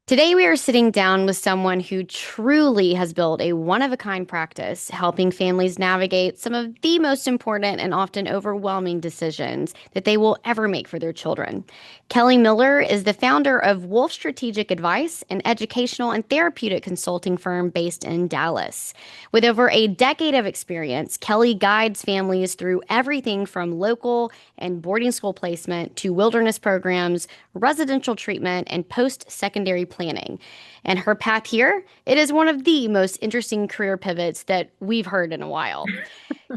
Today, we are sitting down with someone who truly has built a one-of-a-kind practice, helping families navigate some of the most important and often overwhelming decisions that they will ever make for their children. Kelly Miller is the founder of Wolf Strategic Advice, an educational and therapeutic consulting firm based in Dallas. With over a decade of experience, Kelly guides families through everything from local and boarding school placement to wilderness programs, residential treatment, and post-secondary planning. And her path here, it is one of the most interesting career pivots that we've heard in a while.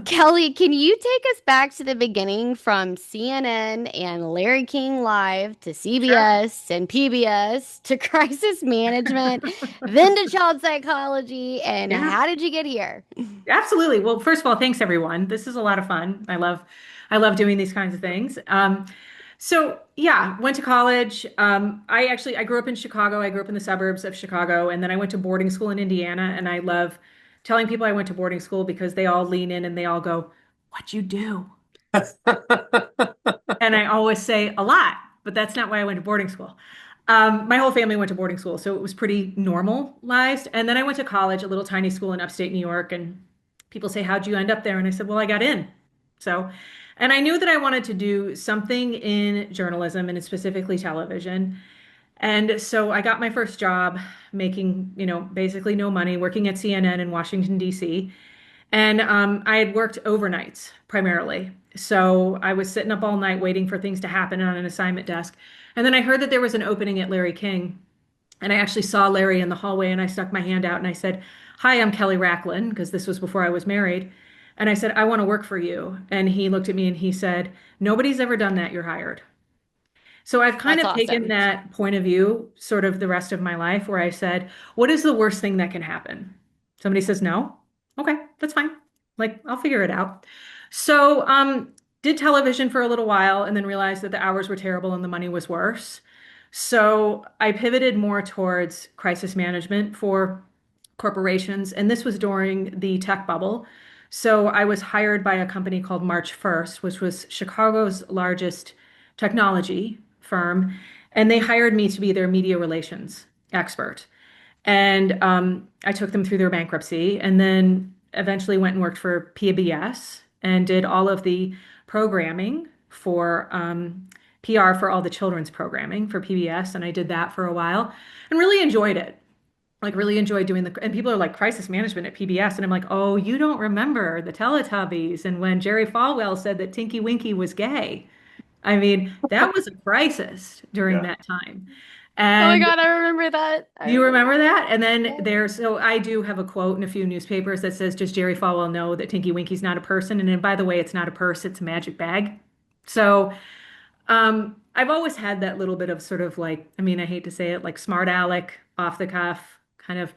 Kelly, can you take us back to the beginning from CNN and Larry King Live to Sure. CBS and PBS to crisis management, then to child psychology, and Yeah, how did you get here? absolutely. Well, first of all, thanks everyone. This is a lot of fun. I love doing these kinds of things. So yeah, went to college. I grew up in Chicago. I grew up in the suburbs of Chicago, and then I went to boarding school in Indiana. And I love telling people I went to boarding school because they all lean in and they all go, "What'd you do?" And I always say a lot, but that's not why I went to boarding school. My whole family went to boarding school, so it was pretty normalized. And then I went to college, a little tiny school in upstate New York, and people say, "How'd you end up there?" And I said, "Well, I got in." So, and I knew that I wanted to do something in journalism and specifically television. And so I got my first job making, basically no money, working at CNN in Washington, D.C. And I had worked overnights primarily. So I was sitting up all night waiting for things to happen on an assignment desk. And then I heard that there was an opening at Larry King. And I actually saw Larry in the hallway and I stuck my hand out and I said, "Hi, I'm Kelly Racklin," because this was before I was married. And I said, "I want to work for you." And he looked at me and he said, "Nobody's ever done that. You're hired." So I've kind That's of taken awesome. that point of view sort of the rest of my life where I said, what is the worst thing that can happen? Somebody says no. Okay, that's fine. Like I'll figure it out. So did television for a little while and then realized that the hours were terrible and the money was worse. So I pivoted more towards crisis management for corporations, and this was during the tech bubble. So I was hired by a company called March 1st, which was Chicago's largest technology firm, and they hired me to be their media relations expert. And I took them through their bankruptcy and then eventually went and worked for PBS and did all of the programming for PR for all the children's programming for PBS. And I did that for a while and really enjoyed it. Like, really enjoyed doing and people are like, crisis management at PBS. And I'm like, oh, you don't remember the Teletubbies and when Jerry Falwell said that Tinky Winky was gay. I mean, that was a crisis during Yeah. that time. Oh my And God, I remember that. I do you remember remember that? And then that. so I do have a quote in a few newspapers that says, "Does Jerry Falwell know that Tinky Winky's not a person?" And then, by the way, it's not a purse, it's a magic bag. So I've always had that little bit of sort of like, I mean, I hate to say it, like smart aleck, off the cuff kind of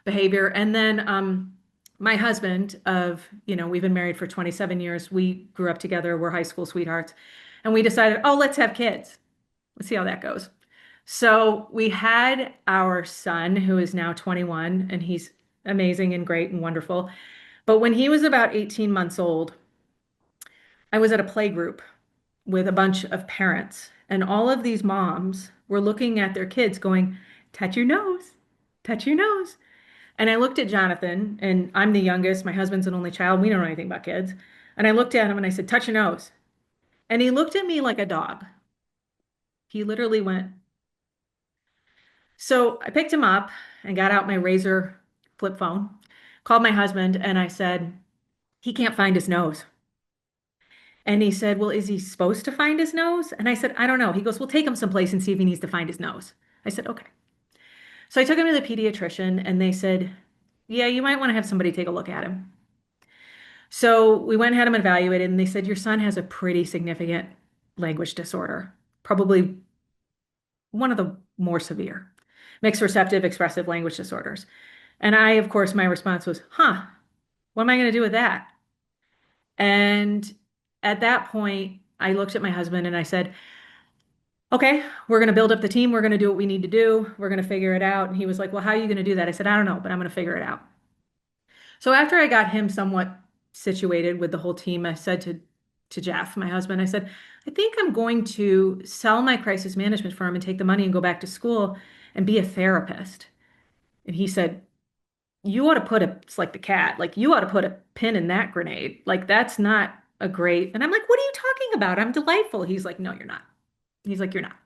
behavior. And then my husband we've been married for 27 years. We grew up together. We're high school sweethearts. And we decided, oh, let's have kids. Let's see how that goes. So we had our son, who is now 21, and he's amazing and great and wonderful. But when he was about 18 months old, I was at a play group with a bunch of parents, and all of these moms were looking at their kids going, "Touch your nose, touch your nose." And I looked at Jonathan, and I'm the youngest. My husband's an only child. We don't know anything about kids. And I looked at him and I said, "Touch your nose." And he looked at me like a dog. He literally went. So I picked him up and got out my Razor flip phone, called my husband, and I said, "He can't find his nose." And he said, "Well, is he supposed to find his nose?" And I said, "I don't know." He goes, "We'll take him someplace and see if he needs to find his nose." I said, "Okay." So I took him to the pediatrician and they said, "Yeah, you might want to have somebody take a look at him." So we went and had him evaluated and they said, "Your son has a pretty significant language disorder, probably one of the more severe mixed receptive expressive language disorders." And I, of course, my response was, "Huh, what am I going to do with that?" And at that point, I looked at my husband and I said, "Okay, we're going to build up the team. We're going to do what we need to do. We're going to figure it out." And he was like, "Well, how are you going to do that?" I said, "I don't know, but I'm going to figure it out." So after I got him somewhat situated with the whole team, I said to Jeff, my husband, I said, "I think I'm going to sell my crisis management firm and take the money and go back to school and be a therapist. And he said, you ought to put a, it's like the cat, like you ought to put a pin in that grenade. Like that's not a great. And I'm like, what are you talking about? I'm delightful. He's like, no, you're not. He's like, you're not.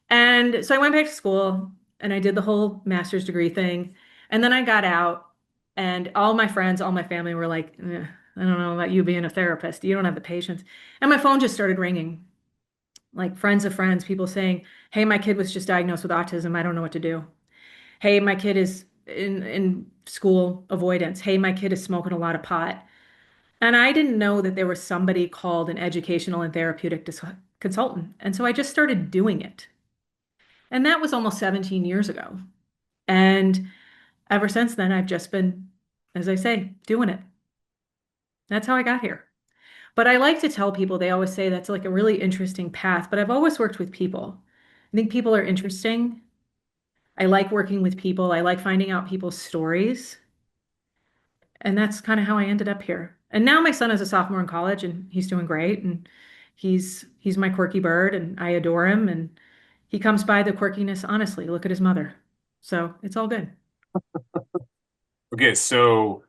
And so I went back to school and I did the whole master's degree thing. And then I got out, and all my friends, all my family were like, I don't know about you being a therapist. You don't have the patience. And my phone just started ringing, like friends of friends, people saying, hey, my kid was just diagnosed with autism. I don't know what to do. Hey, my kid is in school avoidance. Hey, my kid is smoking a lot of pot. And I didn't know that there was somebody called an educational and therapeutic consultant. And so I just started doing it. And that was almost 17 years ago. And ever since then, I've just been, as I say, doing it. That's how I got here. But I like to tell people, they always say that's like a really interesting path, but I've always worked with people. I think people are interesting. I like working with people. I like finding out people's stories. And that's kind of how I ended up here. And now my son is a sophomore in college and he's doing great. And he's my quirky bird and I adore him. And he comes by the quirkiness honestly. Look at his mother. So it's all good. Okay, so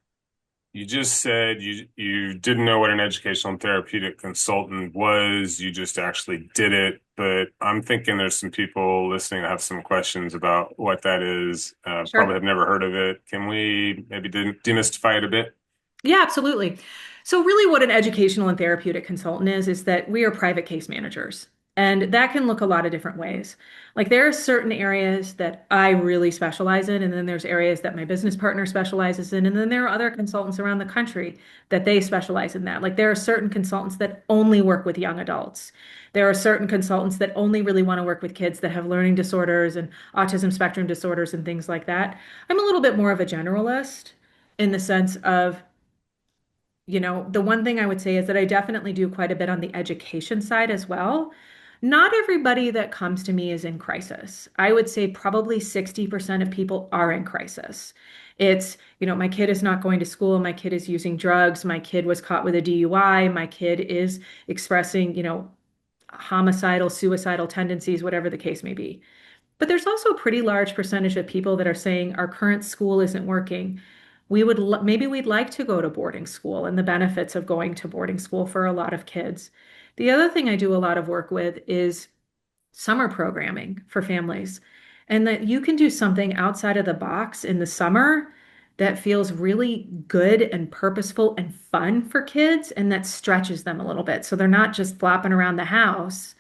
you just said you didn't know what an educational and therapeutic consultant was. You just actually did it. But I'm thinking there's some people listening that have some questions about what that is. Probably Sure. have never heard of it. Can we maybe demystify it a bit? Yeah, absolutely. So, really, what an educational and therapeutic consultant is that we are private case managers. And that can look a lot of different ways. Like, there are certain areas that I really specialize in, and then there's areas that my business partner specializes in, and then there are other consultants around the country that they specialize in that. Like, there are certain consultants that only work with young adults. There are certain consultants that only really want to work with kids that have learning disorders and autism spectrum disorders and things like that. I'm a little bit more of a generalist in the sense of the one thing I would say is that I definitely do quite a bit on the education side as well. Not everybody that comes to me is in crisis. I would say probably 60% of people are in crisis. It's, my kid is not going to school, my kid is using drugs, my kid was caught with a DUI, my kid is expressing, homicidal, suicidal tendencies, whatever the case may be. But there's also a pretty large percentage of people that are saying our current school isn't working. Maybe we'd like to go to boarding school and the benefits of going to boarding school for a lot of kids. The other thing I do a lot of work with is summer programming for families, and that you can do something outside of the box in the summer that feels really good and purposeful and fun for kids and that stretches them a little bit. So they're not just flopping around the house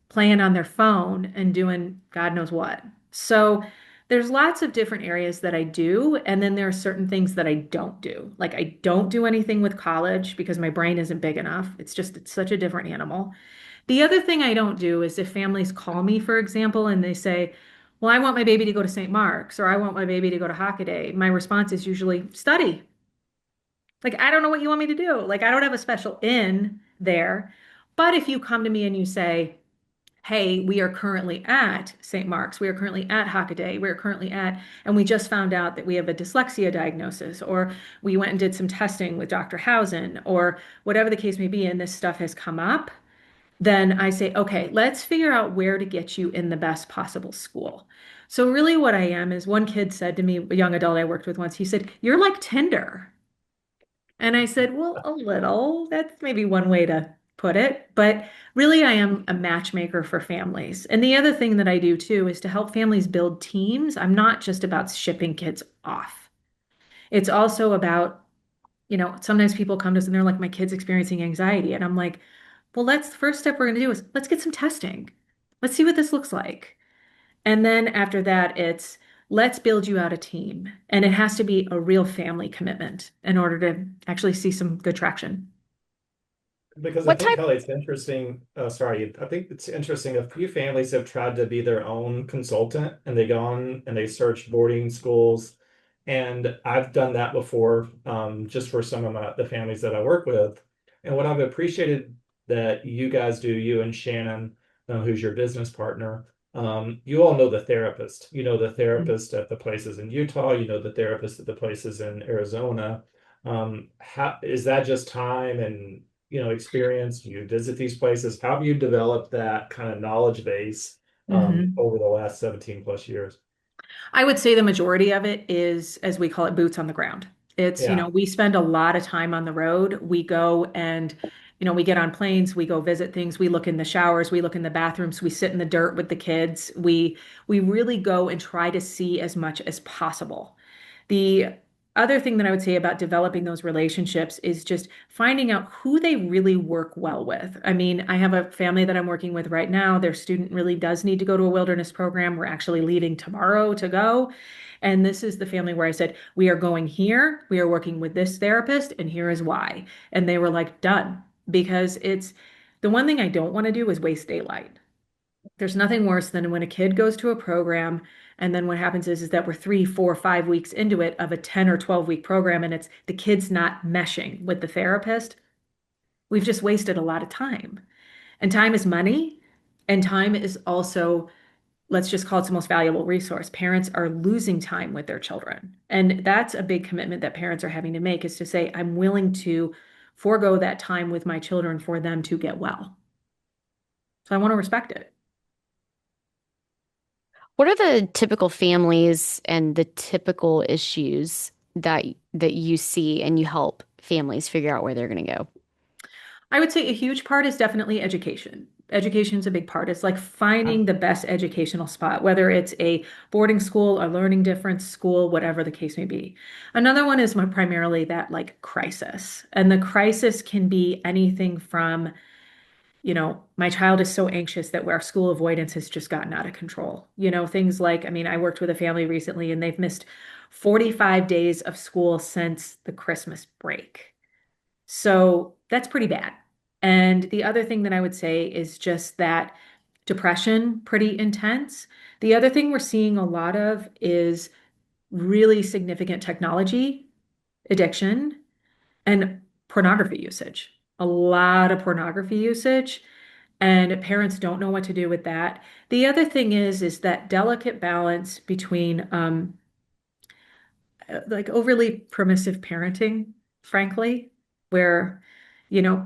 playing on their phone and doing God knows what. So there's lots of different areas that I do, and then there are certain things that I don't do. Like I don't do anything with college because my brain isn't big enough. It's such a different animal. The other thing I don't do is if families call me, for example, and they say, well, I want my baby to go to St. Mark's or I want my baby to go to Hockaday. My response is usually study. Like, I don't know what you want me to do. Like, I don't have a special in there. But if you come to me and you say, hey, we are currently at St. Mark's, we are currently at Hockaday, we're currently at, and we just found out that we have a dyslexia diagnosis, or we went and did some testing with Dr. Hausen, or whatever the case may be, and this stuff has come up, then I say, okay, let's figure out where to get you in the best possible school. So really what I am is one kid said to me, a young adult I worked with once, he said, you're like Tinder. And I said, well, a little. That's maybe one way to put it. But really, I am a matchmaker for families. And the other thing that I do too is to help families build teams. I'm not just about shipping kids off. It's also about, sometimes people come to us and they're like, my kid's experiencing anxiety. And I'm like, well, the first step we're going to do is let's get some testing. Let's see what this looks like. And then after that, it's let's build you out a team. And it has to be a real family commitment in order to actually see some good traction. Because I What think, type Kelly, it's interesting. Sorry, I think it's interesting. A few families have tried to be their own consultant and they go on and they search boarding schools. And I've done that before, just for some of the families that I work with. And what I've appreciated that you guys do, you and Shannon, who's your business partner, you all know the therapist. You know the therapist at the places in Utah, you know the therapist at the places in Arizona. How is that just time and experience? You visit these places. How have you developed that kind of knowledge base Hmm. over the last 17 plus years. I would say the majority of it is, as we call it, boots on the ground. It's, Yeah. we spend a lot of time on the road. We go and, we get on planes, we go visit things, we look in the showers, we look in the bathrooms, we sit in the dirt with the kids. We really go and try to see as much as possible. The other thing that I would say about developing those relationships is just finding out who they really work well with. I mean, I have a family that I'm working with right now. Their student really does need to go to a wilderness program. We're actually leaving tomorrow to go. And this is the family where I said, we are going here, we are working with this therapist, and here is why. And they were like, done. Because it's the one thing I don't want to do is waste daylight. There's nothing worse than when a kid goes to a program and then what happens is that we're 3, 4, 5 weeks into it of a 10 or 12 week program and it's the kid's not meshing with the therapist. We've just wasted a lot of time. And time is money. And time is also, let's just call it the most valuable resource. Parents are losing time with their children. And that's a big commitment that parents are having to make is to say, I'm willing to forego that time with my children for them to get well. So I want to respect it. What are the typical families and the typical issues that you see and you help families figure out where they're going to go? I would say a huge part is definitely education. Education's a big part. It's like finding the best educational spot, whether it's a boarding school, a learning difference school, whatever the case may be. Another one is primarily that like crisis. And the crisis can be anything from, my child is so anxious that our school avoidance has just gotten out of control. Things like, I mean, I worked with a family recently and they've missed 45 days of school since the Christmas break. So that's pretty bad. And the other thing that I would say is just that depression, pretty intense. The other thing we're seeing a lot of is really significant technology addiction and pornography usage. A lot of pornography usage, and parents don't know what to do with that. The other thing is that delicate balance between like overly permissive parenting, frankly, where,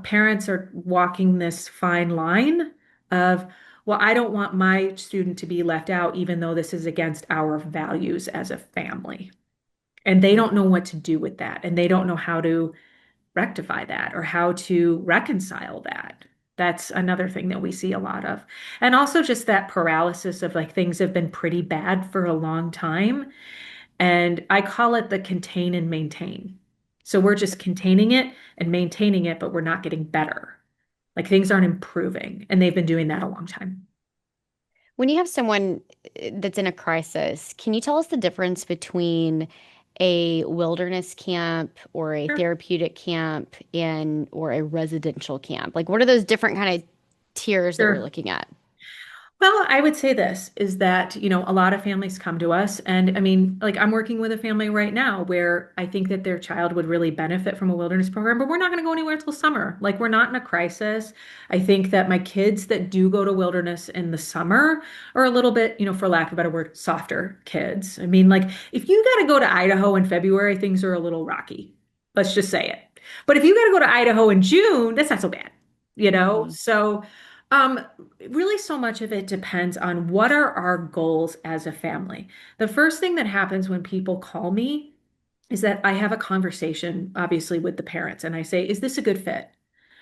parents are walking this fine line of, well, I don't want my student to be left out, even though this is against our values as a family. And they don't know what to do with that. And they don't know how to rectify that or how to reconcile that. That's another thing that we see a lot of. And also just that paralysis of like things have been pretty bad for a long time and I call it the contain and maintain. So we're just containing it and maintaining it, but we're not getting better. Like things aren't improving. And they've been doing that a long time. When you have someone that's in a crisis, can you tell us the difference between a wilderness camp or a Sure. therapeutic camp and or a residential camp? Like what are those different kind of tiers that we're Sure. looking at? Well, I would say this is that, a lot of families come to us. And I mean, like I'm working with a family right now where I think that their child would really benefit from a wilderness program, but we're not going to go anywhere until summer. Like we're not in a crisis. I think that my kids that do go to wilderness in the summer are a little bit, for lack of a better word, softer kids. I mean, like if you got to go to Idaho in February, things are a little rocky. Let's just say it. But if you got to go to Idaho in June, that's not so bad, you know? Mhm. So, um, really so much of it depends on what are our goals as a family. The first thing that happens when people call me is that I have a conversation, obviously, with the parents, and I say, is this a good fit?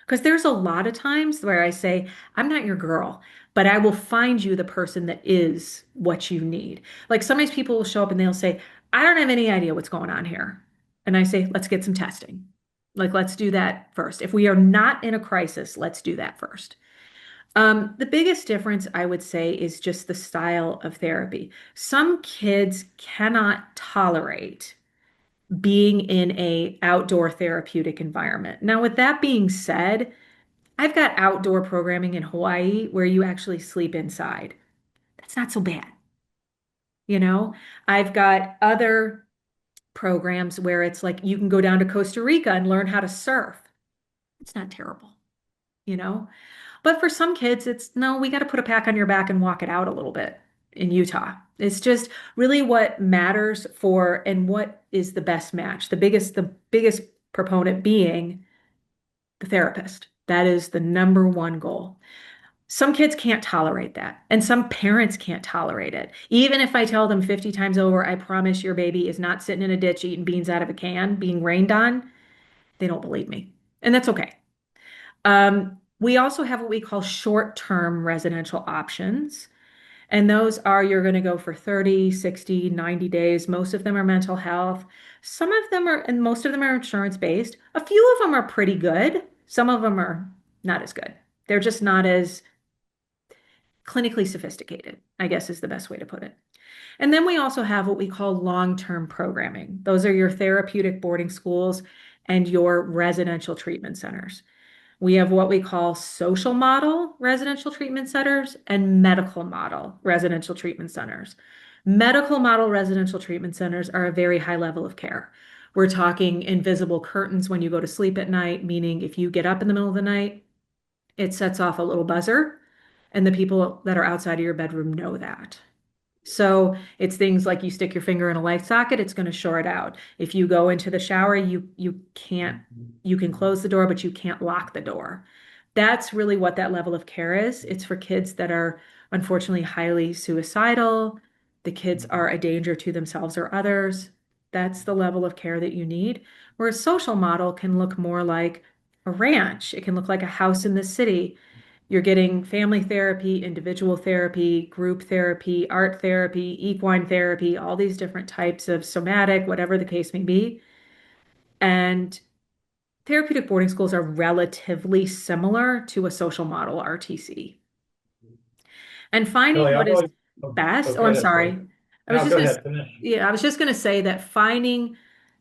Because there's a lot of times where I say, I'm not your girl, but I will find you the person that is what you need. Like sometimes people will show up and they'll say, I don't have any idea what's going on here. And I say, let's get some testing. Like, let's do that first. If we are not in a crisis, let's do that first. The biggest difference I would say is just the style of therapy. Some kids cannot tolerate being in a outdoor therapeutic environment. Now, with that being said, I've got outdoor programming in Hawaii where you actually sleep inside. That's not so bad. You know, I've got other programs where it's like you can go down to Costa Rica and learn how to surf. It's not terrible, you know? But for some kids, it's no, we got to put a pack on your back and walk it out a little bit in Utah. It's just really what matters for and what is the best match. The biggest proponent being the therapist. That is the number one goal. Some kids can't tolerate that, and some parents can't tolerate it. Even if I tell them 50 times over, I promise your baby is not sitting in a ditch eating beans out of a can, being rained on, they don't believe me. And that's okay. We also have what we call short-term residential options. And those are you're going to go for 30, 60, 90 days. Most of them are mental health. Some of them are, and most of them are insurance based. A few of them are pretty good. Some of them are not as good. They're just not as clinically sophisticated, I guess is the best way to put it. And then we also have what we call long-term programming. Those are your therapeutic boarding schools and your residential treatment centers. We have what we call social model residential treatment centers and medical model residential treatment centers. Medical model residential treatment centers are a very high level of care. We're talking invisible curtains when you go to sleep at night, meaning if you get up in the middle of the night, it sets off a little buzzer, and the people that are outside of your bedroom know that. So it's things like you stick your finger in a light socket, it's going to short out. If you go into the shower, you can close the door, but you can't lock the door. That's really what that level of care is. It's for kids that are unfortunately highly suicidal. The kids are a danger to themselves or others. That's the level of care that you need. Where a social model can look more like a ranch. It can look like a house in the city. You're getting family therapy, individual therapy, group therapy, art therapy, equine therapy, all these different types of somatic, whatever the case may be. And therapeutic boarding schools are relatively similar to a social model RTC. And finding Kelly, what I've is always, oh, best, oh, go I'm ahead, sorry. sorry. No, go ahead, finish. Yeah, I was just going to say that finding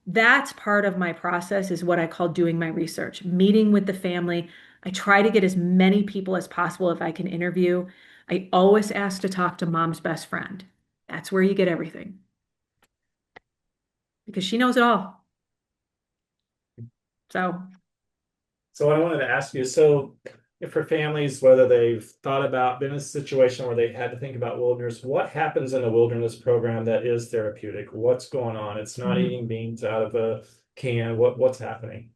that's part of my process is what I call doing my research, meeting with the family. I try to get as many people as possible if I can interview. I always ask to talk to mom's best friend. That's where you get everything because she knows it all. So, So what I wanted to ask you, so if for families, whether they've thought about been in a situation where they had to think about wilderness, what happens in a wilderness program that is therapeutic? What's going on? It's not mhm. eating beans out of a can. What's happening?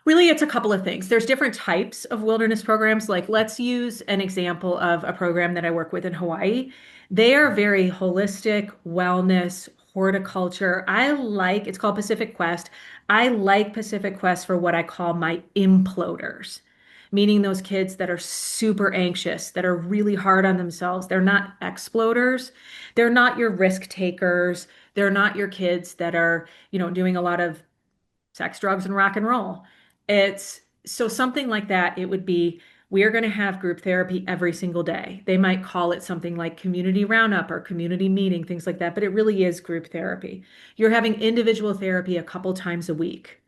Really, it's a couple of things. There's different types of wilderness programs. Like, let's use an example of a program that I work with in Hawaii. They are very holistic, wellness, horticulture. It's called Pacific Quest. I like Pacific Quest for what I call my imploders, meaning those kids that are super anxious, that are really hard on themselves. They're not exploders. They're not your risk takers. They're not your kids that are, doing a lot of sex, drugs, and rock and roll. It's so something like that, it would be we are going to have group therapy every single day. They might call it something like community roundup or community meeting, things like that, but it really is group therapy. You're having individual therapy a couple times a week.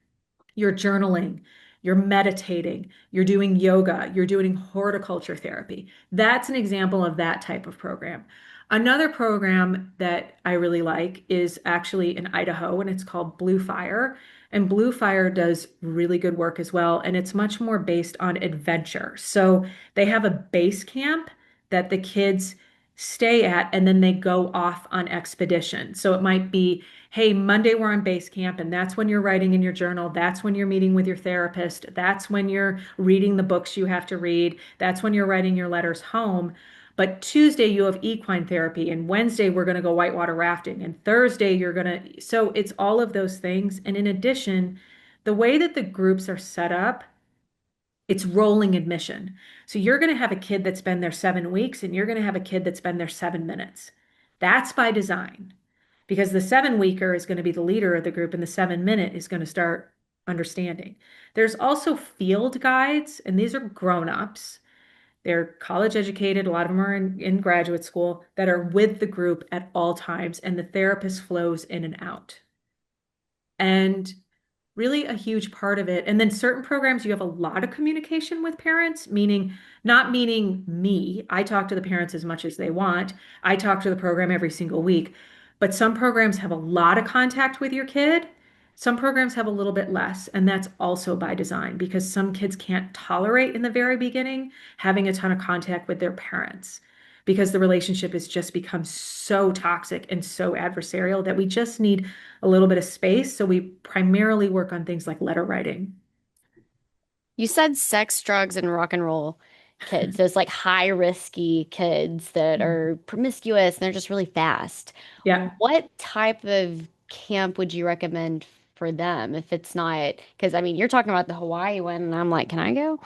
You're journaling, you're meditating, you're doing yoga, you're doing horticulture therapy. That's an example of that type of program. Another program that I really like is actually in Idaho, and it's called Blue Fire. And Blue Fire does really good work as well. And it's much more based on adventure. So they have a base camp that the kids stay at, and then they go off on expedition. So it might be, hey, Monday we're on base camp, and that's when you're writing in your journal. That's when you're meeting with your therapist. That's when you're reading the books you have to read. That's when you're writing your letters home. But Tuesday you have equine therapy, and Wednesday we're going to go whitewater rafting, and Thursday you're going to. So it's all of those things. And in addition, the way that the groups are set up, it's rolling admission. So you're going to have a kid that's been there 7 weeks, and you're going to have a kid that's been there 7 minutes. That's by design because the 7 weeker is going to be the leader of the group, and the 7 minute is going to start understanding. There's also field guides, and these are grown-ups. They're college educated, a lot of them are in graduate school that are with the group at all times, and the therapist flows in and out. And really a huge part of it. And then certain programs, you have a lot of communication with parents, meaning not meaning me. I talk to the parents as much as they want. I talk to the program every single week. But some programs have a lot of contact with your kid. Some programs have a little bit less. And that's also by design because some kids can't tolerate in the very beginning having a ton of contact with their parents because the relationship has just become so toxic and so adversarial that we just need a little bit of space. So we primarily work on things like letter writing. You said sex, drugs, and rock and roll. kids, those like high risky kids that are promiscuous and they're just really fast. Yeah. What type of camp would you recommend for them if it's not? Because I mean, you're talking about the Hawaii one, and I'm like, can I go?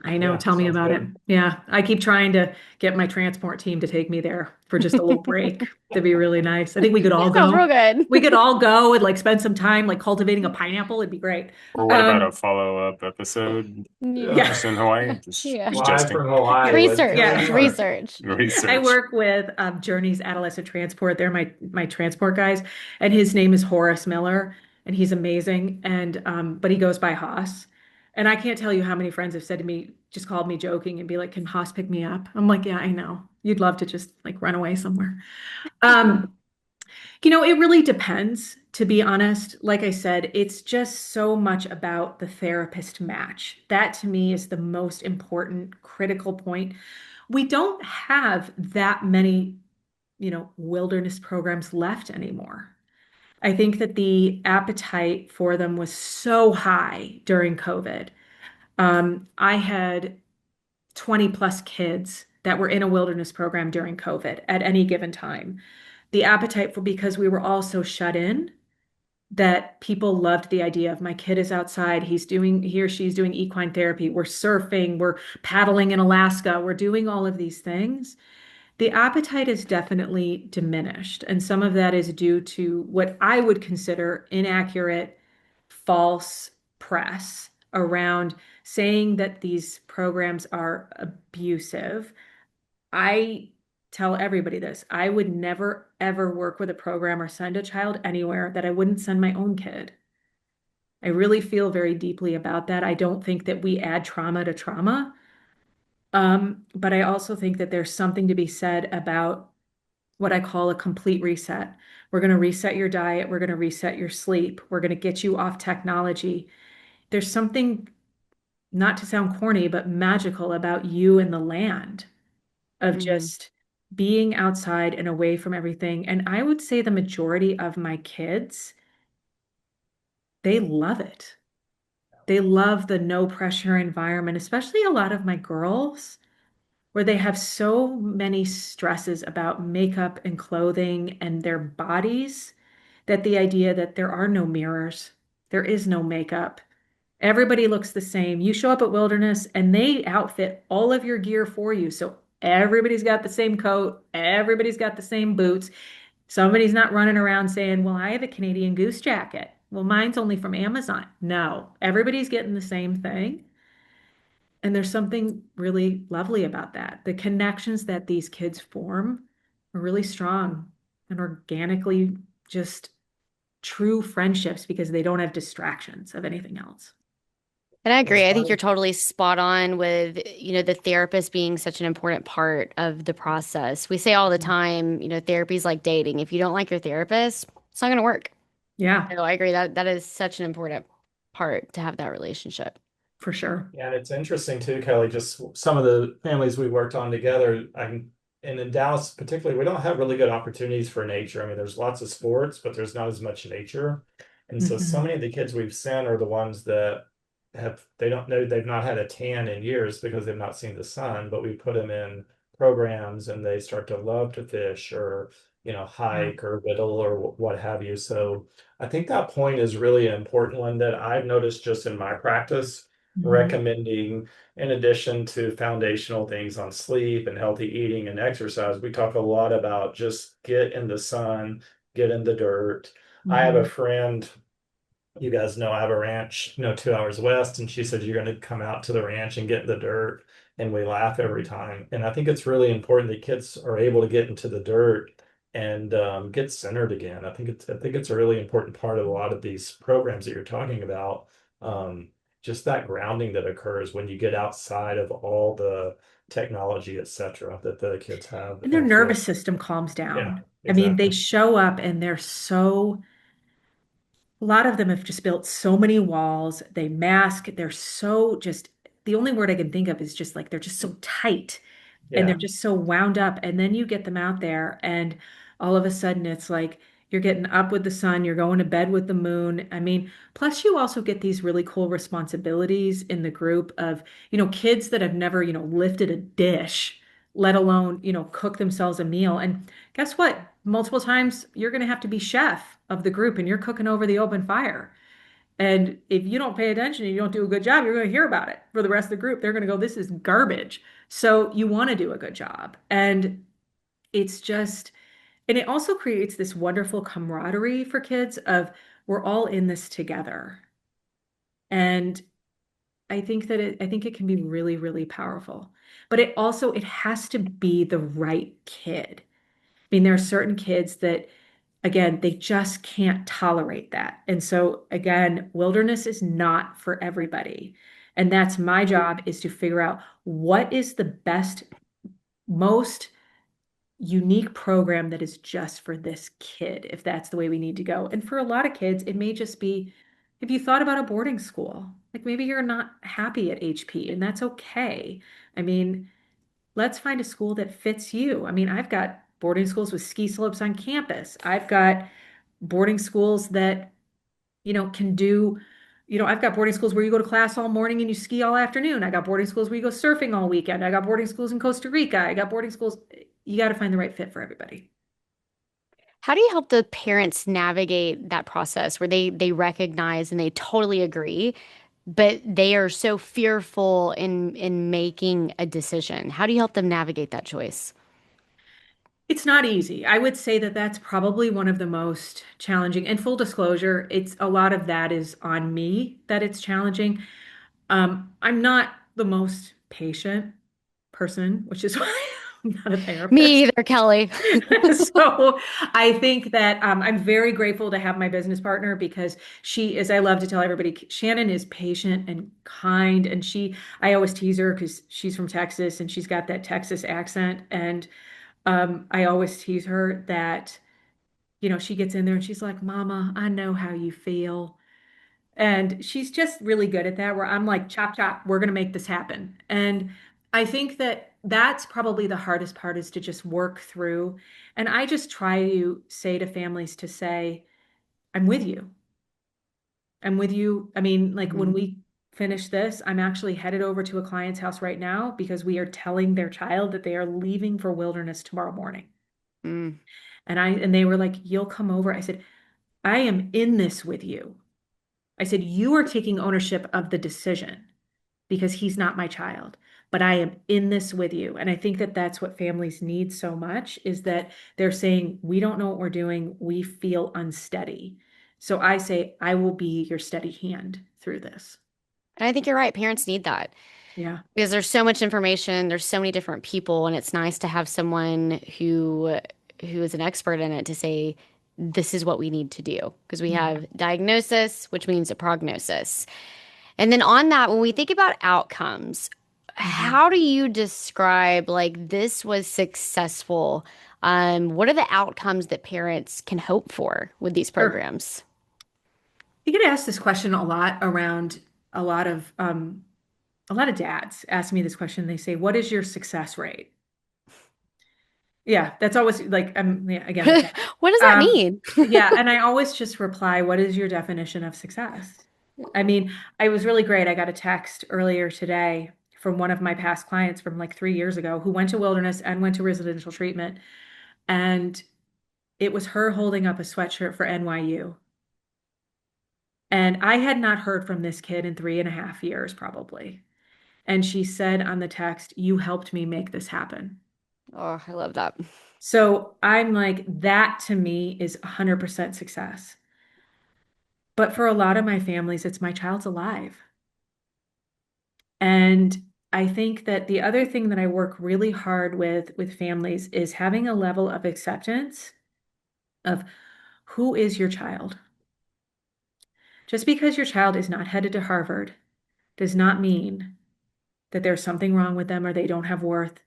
I know. Yeah, Tell me sounds about it. good. Yeah. I keep trying to get my transport team to take me there for just a little break. That'd be really nice. I think we could all That sounds real go. We good. could all go and like spend some time like cultivating a pineapple. It'd be great. Or what about a Um, follow-up episode Yeah. yeah. just in Hawaii? Just Yeah. Live suggesting from Hawaii with Research, Kelly Yeah. just Moore. research. I research. work with Journey's Adolescent Transport. They're my transport guys, and his name is Horace Miller, and he's amazing. And but he goes by Haas. And I can't tell you how many friends have said to me, just called me joking and be like, "Can Haas pick me up?" I'm like, "Yeah, I know. You'd love to just like run away somewhere." Um, it really depends, to be honest. Like I said, it's just so much about the therapist match. That to me is the most important critical point. We don't have that many, wilderness programs left anymore. I think that the appetite for them was so high during COVID. I had 20 plus kids that were in a wilderness program during COVID at any given time. The appetite for, because we were all so shut in, that people loved the idea of my kid is outside, he or she's doing equine therapy, we're surfing, we're paddling in Alaska, we're doing all of these things. The appetite is definitely diminished, and some of that is due to what I would consider inaccurate, false press around saying that these programs are abusive. I tell everybody this. I would never, ever work with a program or send a child anywhere that I wouldn't send my own kid. I really feel very deeply about that. I don't think that we add trauma to trauma. But I also think that there's something to be said about what I call a complete reset. We're going to reset your diet. We're going to reset your sleep. We're going to get you off technology. There's something, not to sound corny, but magical about you and the land of Mhm. just being outside and away from everything. And I would say the majority of my kids, they love it. They love the no pressure environment, especially a lot of my girls, where they have so many stresses about makeup and clothing and their bodies, that the idea that there are no mirrors, there is no makeup, everybody looks the same. You show up at Wilderness and they outfit all of your gear for you. So everybody's got the same coat, everybody's got the same boots. Somebody's not running around saying, "Well, I have a Canadian Goose jacket. Well, mine's only from Amazon." No, everybody's getting the same thing. And there's something really lovely about that. The connections that these kids form are really strong and organically just true friendships because they don't have distractions of anything else. And I It's agree. I think you're funny. totally spot on with, the therapist being such an important part of the process. We say all the time, therapy's like dating. If you don't like your therapist, it's not going to work. Yeah, So I agree that that is such an important part to have that relationship. for sure. Yeah, and it's interesting too, Kelly, just some of the families we worked on together. And in Dallas particularly, we don't have really good opportunities for nature. I mean, there's lots of sports, but there's not as much nature. And so Mhm. many of the kids we've sent are the ones that they don't know, they've not had a tan in years because they've not seen the sun, but we put them in programs and they start to love to fish or, Yeah. hike or whittle or what have you. So I think that point is really an important one that I've noticed just in my practice, Mhm. recommending in addition to foundational things on sleep and healthy eating and exercise. We talk a lot about just get in the sun, get in the dirt. I have a Mhm. friend, you guys know I have a ranch, 2 hours west, and she said you're going to come out to the ranch and get in the dirt, and we laugh every time. And I think it's really important that kids are able to get into the dirt and get centered again. I think it's a really important part of a lot of these programs that you're talking about. Um, just that grounding that occurs when you get outside of all the technology, et cetera, that the kids have. And And their I feel like, nervous system calms yeah, down. I mean, they exactly. show up and a lot of them have just built so many walls. They mask. They're so just, the only word I can think of is just like they're just so tight and they're Yeah. just so wound up. And then you get them out there and all of a sudden it's like You're getting up with the sun, you're going to bed with the moon. I mean, plus you also get these really cool responsibilities in the group of, kids that have never, lifted a dish, let alone, cook themselves a meal. And guess what? Multiple times you're going to have to be chef of the group and you're cooking over the open fire. And if you don't pay attention and you don't do a good job, you're going to hear about it for the rest of the group. They're going to go, this is garbage. So you want to do a good job. And it's just, and it also creates this wonderful camaraderie for kids of we're all in this together. And I think it can be really, really powerful. But it has to be the right kid. I mean, there are certain kids that, again, they just can't tolerate that. And so, again, wilderness is not for everybody. And that's my job is to figure out what is the best, most unique program that is just for this kid, if that's the way we need to go. And for a lot of kids, it may just be if you thought about a boarding school, like maybe you're not happy at HP, and that's okay. I mean, let's find a school that fits you. I mean, I've got boarding schools with ski slopes on campus. I've got boarding schools that, can do, I've got boarding schools where you go to class all morning and you ski all afternoon. I got boarding schools where you go surfing all weekend. I got boarding schools in Costa Rica. I got boarding schools. You got to find the right fit for everybody. How do you help the parents navigate that process where they recognize and they totally agree, but they are so fearful in making a decision? How do you help them navigate that choice? It's not easy. I would say that that's probably one of the most challenging. And full disclosure, it's a lot of that is on me that it's challenging. I'm not the most patient person, which is why I'm not a Me therapist. either, Kelly. So I think that I'm very grateful to have my business partner because she is, I love to tell everybody, Shannon is patient and kind. And I always tease her because she's from Texas and she's got that Texas accent. And I always tease her that, she gets in there and she's like, Mama, I know how you feel. And she's just really good at that, where I'm like, chop, chop, we're going to make this happen. And I think that that's probably the hardest part is to just work through. And I just try to say to families to say, I'm with you. I'm with you. I mean, like when Mhm. we finish this, I'm actually headed over to a client's house right now because we are telling their child that they are leaving for wilderness tomorrow morning. Mm. And they were like, you'll come over. I said, I am in this with you. I said, you are taking ownership of the decision because he's not my child, but I am in this with you. And I think that that's what families need so much is that they're saying, we don't know what we're doing. We feel unsteady. So I say, I will be your steady hand through this. And I think you're right. Parents need that Yeah. because there's so much information, there's so many different people, and it's nice to have someone who is an expert in it to say, this is what we need to do. Because we Mhm. have diagnosis, which means a prognosis. And then on that, when we think about outcomes, Mhm. how do you describe like this was successful? What are the outcomes that parents can hope for with these Sure. programs? You get asked this question a lot around a lot of um, a lot of dads ask me this question. They say, "What is your success rate?" Yeah, that's always like yeah, again a dad. What does that Um, mean? yeah, and I always just reply, "What is your definition of success?" I mean, I was really great. I got a text earlier today from one of my past clients from like 3 years ago who went to wilderness and went to residential treatment, and it was her holding up a sweatshirt for NYU. And I had not heard from this kid in 3.5 years, probably. And she said on the text, "You helped me make this happen." Oh, I love that. So I'm like, that to me is 100% success. But for a lot of my families, it's my child's alive. And I think that the other thing that I work really hard with families is having a level of acceptance of who is your child. Just because your child is not headed to Harvard does not mean that there's something wrong with them or they don't have worth.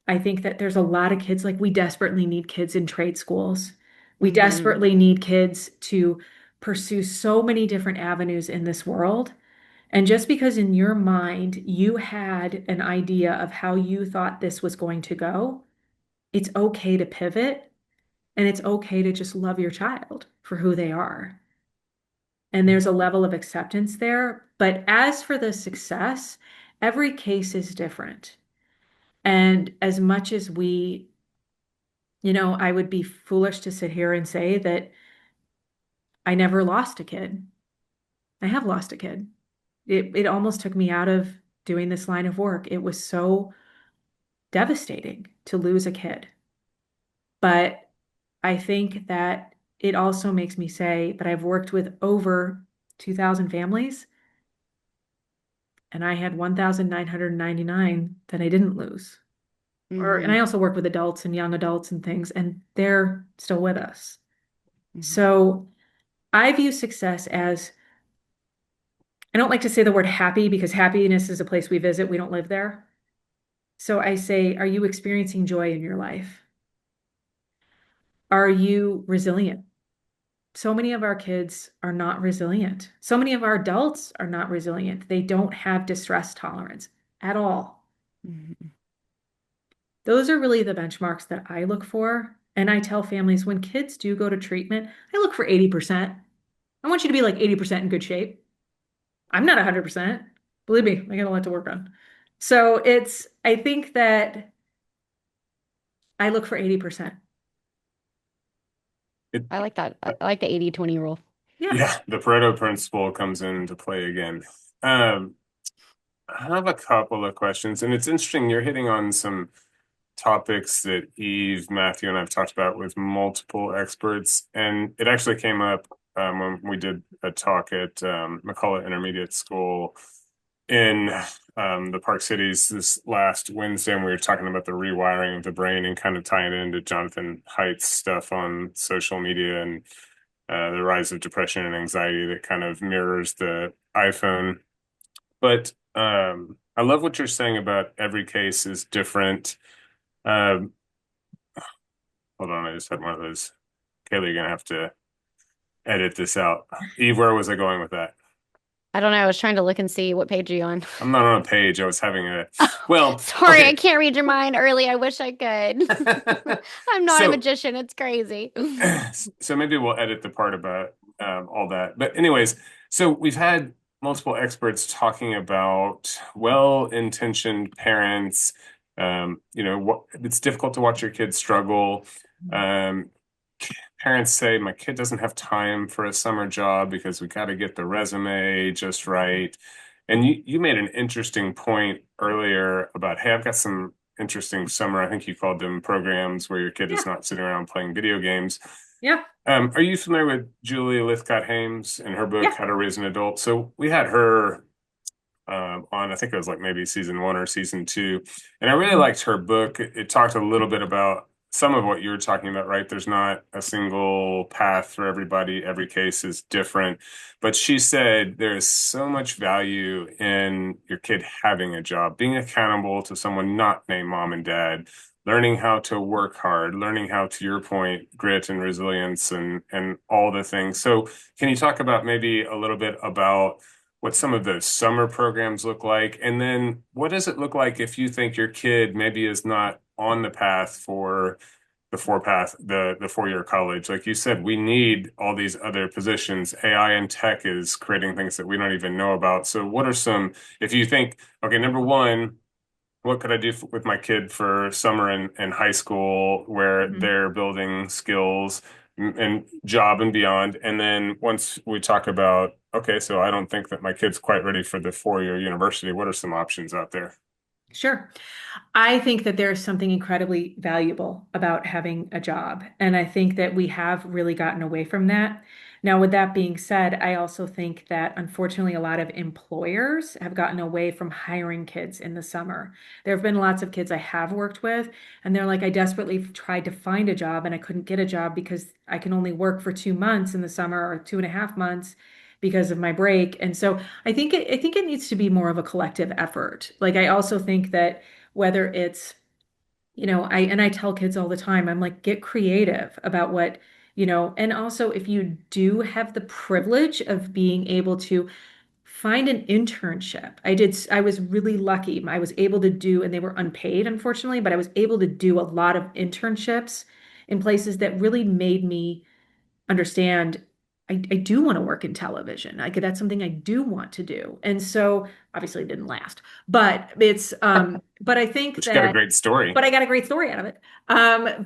I think that there's a lot of kids, like we desperately need kids in trade schools. We Hmm. desperately need kids to pursue so many different avenues in this world. And just because in your mind you had an idea of how you thought this was going to go, it's okay to pivot And it's okay to just love your child for who they are. And there's a level of acceptance there. But as for the success, every case is different. And as much as I would be foolish to sit here and say that I never lost a kid. I have lost a kid. It almost took me out of doing this line of work. It was so devastating to lose a kid. But I think that it also makes me say, but I've worked with over 2,000 families, and I had 1,999 that I didn't lose. And Hmm. I also work with adults and young adults and things, and they're still with us. Hmm. So I view success as, I don't like to say the word happy because happiness is a place we visit. We don't live there. So I say, are you experiencing joy in your life? Are you resilient? So many of our kids are not resilient. So many of our adults are not resilient. They don't have distress tolerance at all. Hmm. Those are really the benchmarks that I look for. And I tell families when kids do go to treatment, I look for 80%. I want you to be like 80% in good shape. I'm not 100%. Believe me, I got a lot to work on. So I think that I look for 80%. It, I like that. I like the 80-20 rule. Yeah. yeah, the Pareto principle comes into play again. Um, I have a couple of questions, and it's interesting. You're hitting on some topics that Eve, Matthew, and I've talked about with multiple experts, and it actually came up when we did a talk at McCullough Intermediate School in the Park Cities this last Wednesday, and we were talking about the rewiring of the brain and kind of tying it into Jonathan Haidt's stuff on social media and the rise of depression and anxiety that kind of mirrors the iPhone. But I love what you're saying about every case is different. Um, Hold on, I just had one of those. Kaylee, you're gonna have to edit this out. Eve, where was I going with that? I don't know. I was trying to look and see what page are you on. I'm not on a page. I was having well, Sorry, I okay. can't read your mind early. I wish I could. I'm not a So, magician. It's crazy. so maybe we'll edit the part about all that. But anyways, so we've had multiple experts talking about well-intentioned parents. It's difficult to watch your kids struggle. Um, Parents say my kid doesn't have time for a summer job because we got to get the resume just right. And you made an interesting point earlier about, hey, I've got some interesting summer, I think you called them programs where your kid is Yeah. not sitting around playing video games. Yeah. Are you familiar with Julia Lithcott-Hames and her book, Yeah. How to Raise an Adult? So we had her on, I think it was like maybe season one or season two. And I really Mhm. liked her book. It talked a little bit about some of what you were talking about, right? There's not a single path for everybody. Every case is different. But she said there is so much value in your kid having a job, being accountable to someone not named mom and dad, learning how to work hard, learning how, to your point, grit and resilience and all the things. So can you talk about maybe a little bit about what some of the summer programs look like? And then what does it look like if you think your kid maybe is not on the path for the 4-year college? Like you said, we need all these other positions. AI and tech is creating things that we don't even know about. So what are some, if you think, okay, number one, what could I do with my kid for summer and high school where Mhm. they're building skills and job and beyond? And then once we talk about, okay, so I don't think that my kid's quite ready for the 4-year university, what are some options out there? Sure. I think that there's something incredibly valuable about having a job. And I think that we have really gotten away from that. Now, with that being said, I also think that unfortunately, a lot of employers have gotten away from hiring kids in the summer. There have been lots of kids I have worked with, and they're like, I desperately tried to find a job and I couldn't get a job because I can only work for 2 months in the summer or 2.5 months because of my break. And so I think it needs to be more of a collective effort. Like I also think that whether it's, I tell kids all the time, I'm like, get creative about and also if you do have the privilege of being able to find an internship. I was really lucky. I was able to do, and they were unpaid, unfortunately, but I was able to do a lot of internships in places that really made me understand I do want to work in television. Like that's something I do want to do. And so obviously it didn't last, but but I think But you got a that great story. but I got a great story out of it.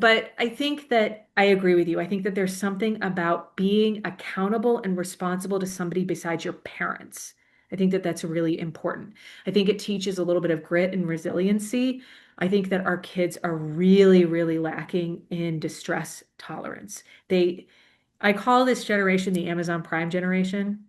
But I think that I agree with you. I think that there's something about being accountable and responsible to somebody besides your parents. I think that that's really important. I think it teaches a little bit of grit and resiliency. I think that our kids are really, really lacking in distress tolerance. They I call this generation the Amazon Prime generation.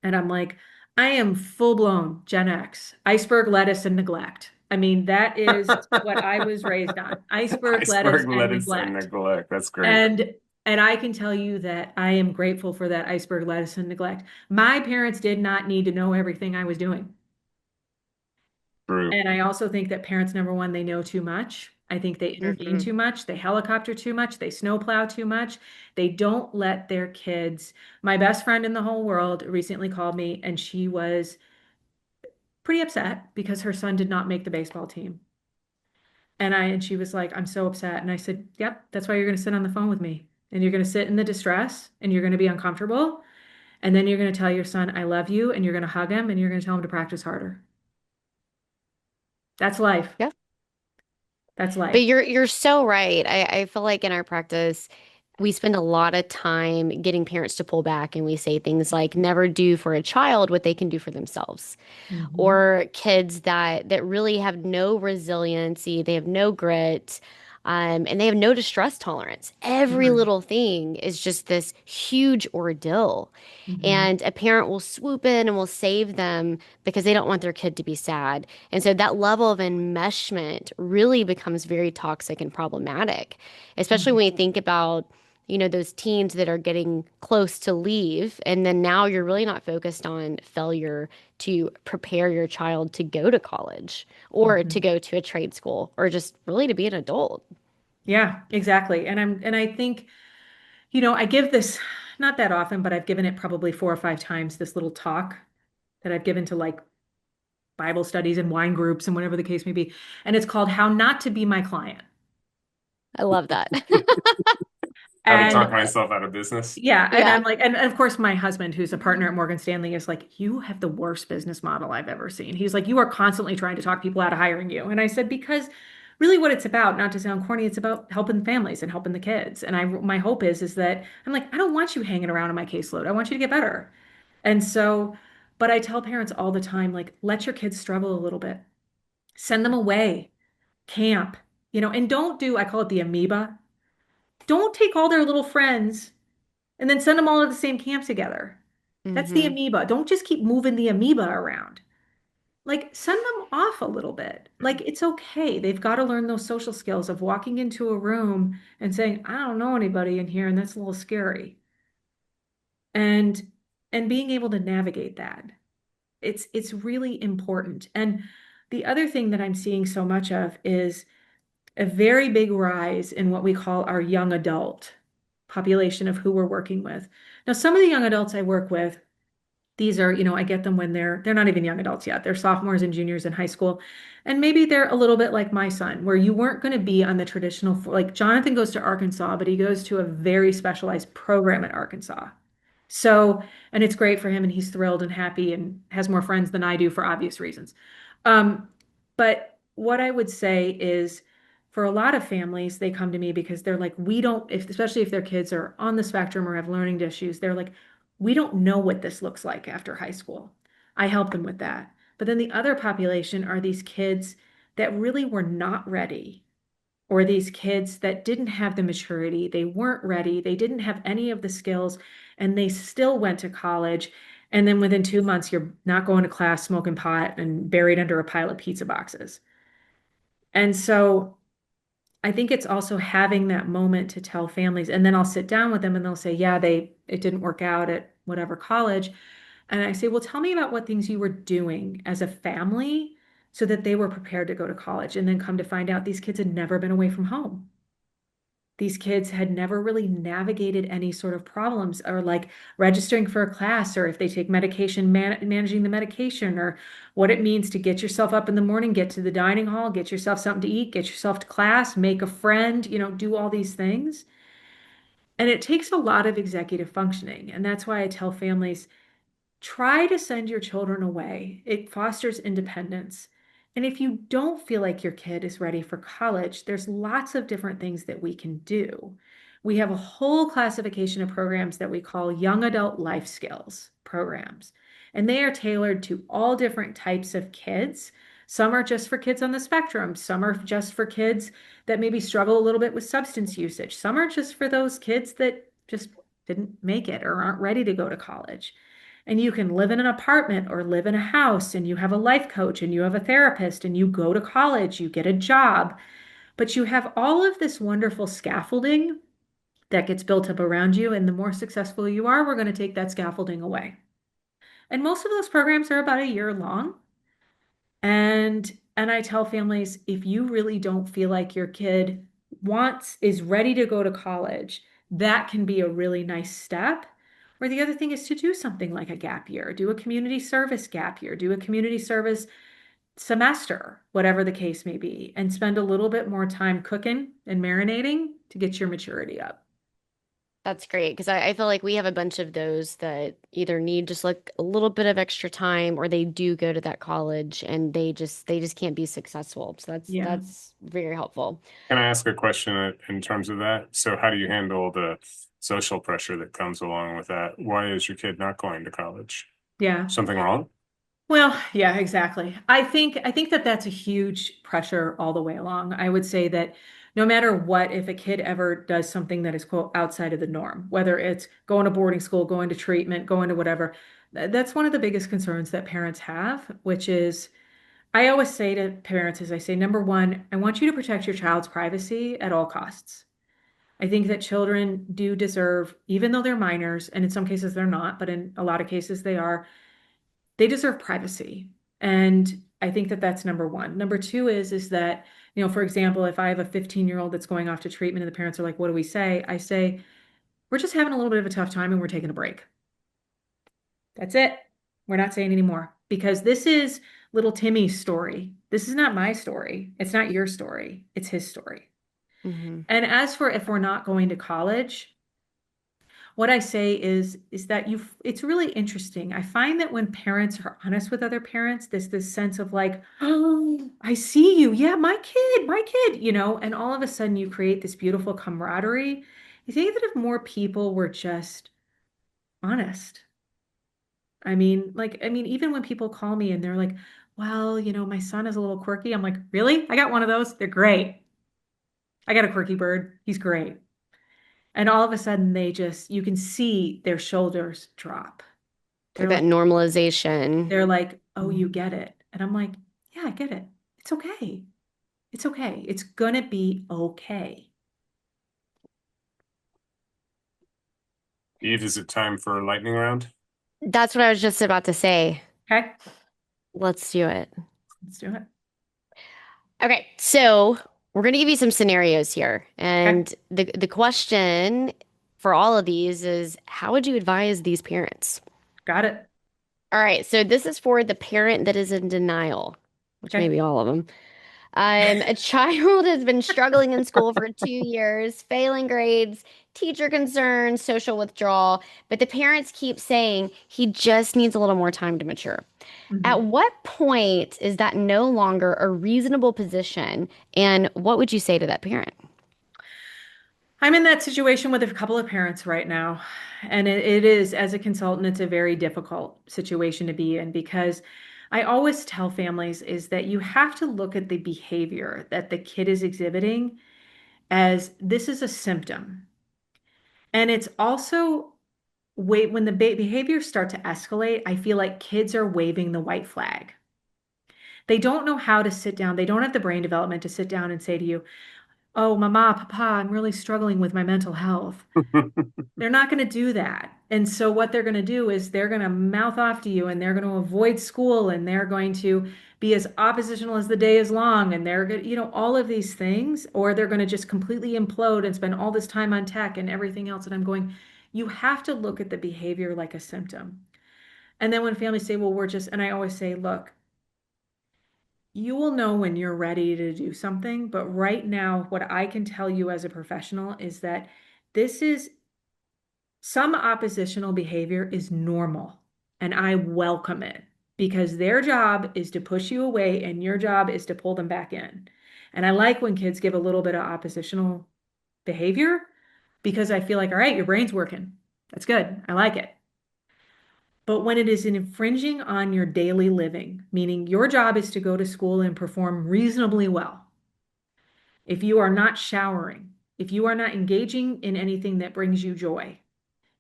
And I'm like, I am full blown Gen X, iceberg lettuce and neglect. I mean, that is what I was raised on, iceberg lettuce Iceberg and lettuce and neglect. neglect. That's great. And and I can tell you that I am grateful for that iceberg lettuce and neglect. My parents did not need to know everything I was doing. True. And I also think that parents, number one, they know too much. I think they intervene Hmm. too much. They helicopter too much. They snowplow too much. They don't let their kids. My best friend in the whole world recently called me and she was pretty upset because her son did not make the baseball team. And she was like, I'm so upset. And I said, yep, that's why you're going to sit on the phone with me. And you're going to sit in the distress and you're going to be uncomfortable. And then you're going to tell your son, I love you. And you're going to hug him and you're going to tell him to practice harder. That's life. Yeah. That's life. But you're so right. I feel like in our practice, we spend a lot of time getting parents to pull back and we say things like never do for a child what they can do for themselves. Mhm. Or kids that really have no resiliency, they have no grit, and they have no distress tolerance. Every Mhm. little thing is just this huge ordeal. Mhm. And a parent will swoop in and will save them because they don't want their kid to be sad. And so that level of enmeshment really becomes very toxic and problematic, especially Mhm. when you think about those teens that are getting close to leave, and then now you're really not focused on failure to prepare your child to go to college or to Mhm. go to a trade school or just really to be an adult. Yeah, exactly. And I think, I give this not that often, but I've given it probably 4 or 5 times, this little talk that I've given to like Bible studies and wine groups and whatever the case may be. And it's called How Not to Be My Client. I love that. How to talk And myself out of business. yeah, and Yeah. I'm like, and of course, my husband, who's a partner at Morgan Stanley, is like, you have the worst business model I've ever seen. He's like, you are constantly trying to talk people out of hiring you. And I said, because really what it's about, not to sound corny, it's about helping families and helping the kids. And my hope is that I'm like, I don't want you hanging around on my caseload. I want you to get better. And so, but I tell parents all the time, like, let your kids struggle a little bit, send them away, camp, and don't do, I call it the amoeba. Don't take all their little friends and then send them all to the same camp together. That's the Hmm. amoeba. Don't just keep moving the amoeba around. Like, send them off a little bit. Like, it's okay. They've got to learn those social skills of walking into a room and saying, I don't know anybody in here, and that's a little scary. And being able to navigate that. It's really important. And the other thing that I'm seeing so much of is a very big rise in what we call our young adult population of who we're working with. Now, some of the young adults I work with, these are, I get them when they're not even young adults yet. They're sophomores and juniors in high school. And maybe they're a little bit like my son, where you weren't going to be on the traditional, like Jonathan goes to Arkansas, but he goes to a very specialized program at Arkansas. So, and it's great for him and he's thrilled and happy and has more friends than I do for obvious reasons. Um, but what I would say is for a lot of families, they come to me because they're like, we don't, if, especially if their kids are on the spectrum or have learning issues, they're like, we don't know what this looks like after high school. I help them with that. But then the other population are these kids that really were not ready, or these kids that didn't have the maturity, they weren't ready, they didn't have any of the skills, and they still went to college. And then within 2 months, you're not going to class, smoking pot, and buried under a pile of pizza boxes. And so I think it's also having that moment to tell families, and then I'll sit down with them and they'll say, yeah, it didn't work out at whatever college. And I say, well, tell me about what things you were doing as a family so that they were prepared to go to college. And then come to find out these kids had never been away from home. these kids had never really navigated any sort of problems or like registering for a class or if they take medication, managing the medication or what it means to get yourself up in the morning, get to the dining hall, get yourself something to eat, get yourself to class, make a friend, do all these things. And it takes a lot of executive functioning. And that's why I tell families, try to send your children away. It fosters independence. And if you don't feel like your kid is ready for college, there's lots of different things that we can do. We have a whole classification of programs that we call young adult life skills programs, and they are tailored to all different types of kids. Some are just for kids on the spectrum, some are just for kids that maybe struggle a little bit with substance usage, some are just for those kids that just didn't make it or aren't ready to go to college. And you can live in an apartment or live in a house, and you have a life coach and you have a therapist and you go to college, you get a job, but you have all of this wonderful scaffolding that gets built up around you. And the more successful you are, we're going to take that scaffolding away. And most of those programs are about a year long. And I tell families, if you really don't feel like your kid is ready to go to college, that can be a really nice step. Or the other thing is to do something like a gap year, do a community service gap year, do a community service semester, whatever the case may be, and spend a little bit more time cooking and marinating to get your maturity up. That's great because I feel like we have a bunch of those that either need just like a little bit of extra time or they do go to that college and they just can't be successful. So Yeah. that's very helpful. Can I ask a question in terms of that? So how do you handle the social pressure that comes along with that? Why is your kid not going to college? Yeah. Something wrong? Well, yeah, exactly. I think that that's a huge pressure all the way along. I would say that no matter what, if a kid ever does something that is quote outside of the norm, whether it's going to boarding school, going to treatment, going to whatever, that's one of the biggest concerns that parents have, which is I always say to parents, as I say, number one, I want you to protect your child's privacy at all costs. I think that children do deserve, even though they're minors, and in some cases they're not, but in a lot of cases they deserve privacy. And I think that that's number one. Number two is that, for example, if I have a 15-year-old that's going off to treatment and the parents are like, what do we say? I say, we're just having a little bit of a tough time and we're taking a break. That's it. We're not saying anymore because this is little Timmy's story. This is not my story. It's not your story. It's his story. Hmm. And as for if we're not going to college, what I say is that it's really interesting. I find that when parents are honest with other parents, there's this sense of like, oh, I see you. Yeah, my kid, and all of a sudden you create this beautiful camaraderie. You think that if more people were just honest. Even when people call me and they're like, well, my son is a little quirky. I'm like, really? I got one of those. They're great. I got a quirky bird. He's great. And all of a sudden you can see their shoulders drop. It's like They're that like, normalization. they're like, oh, you get it. And I'm like, yeah, I get it. It's okay. It's okay. It's gonna be okay. Eve, is it time for a lightning round? That's what I was just about to say. Okay, Let's do it. let's do it. Okay, so we're going to give you some scenarios here. Okay, And the question for all of these is how would you advise these parents? got it. All right, so this is for the parent that is in denial, which may Okay. be all of them. A child has been struggling in school for 2 years, failing grades, teacher concerns, social withdrawal, but the parents keep saying he just needs a little more time to mature. At Mhm. what point is that no longer a reasonable position? And what would you say to that parent? I'm in that situation with a couple of parents right now. And it is, as a consultant, it's a very difficult situation to be in because I always tell families is that you have to look at the behavior that the kid is exhibiting as this is a symptom. And it's also when the behaviors start to escalate, I feel like kids are waving the white flag. They don't know how to sit down. They don't have the brain development to sit down and say to you, oh, mama, papa, I'm really struggling with my mental health. They're not going to do that. And so what they're going to do is they're going to mouth off to you and they're going to avoid school and they're going to be as oppositional as the day is long, and they're going to, all of these things, or they're going to just completely implode and spend all this time on tech and everything else. And I'm going, you have to look at the behavior like a symptom. And then when families say, well, we're just, and I always say, look, you will know when you're ready to do something. But right now, what I can tell you as a professional is that this is some oppositional behavior is normal, and I welcome it because their job is to push you away and your job is to pull them back in. And I like when kids give a little bit of oppositional behavior because I feel like, all right, your brain's working. That's good. I like it. But when it is infringing on your daily living, meaning your job is to go to school and perform reasonably well, if you are not showering, if you are not engaging in anything that brings you joy,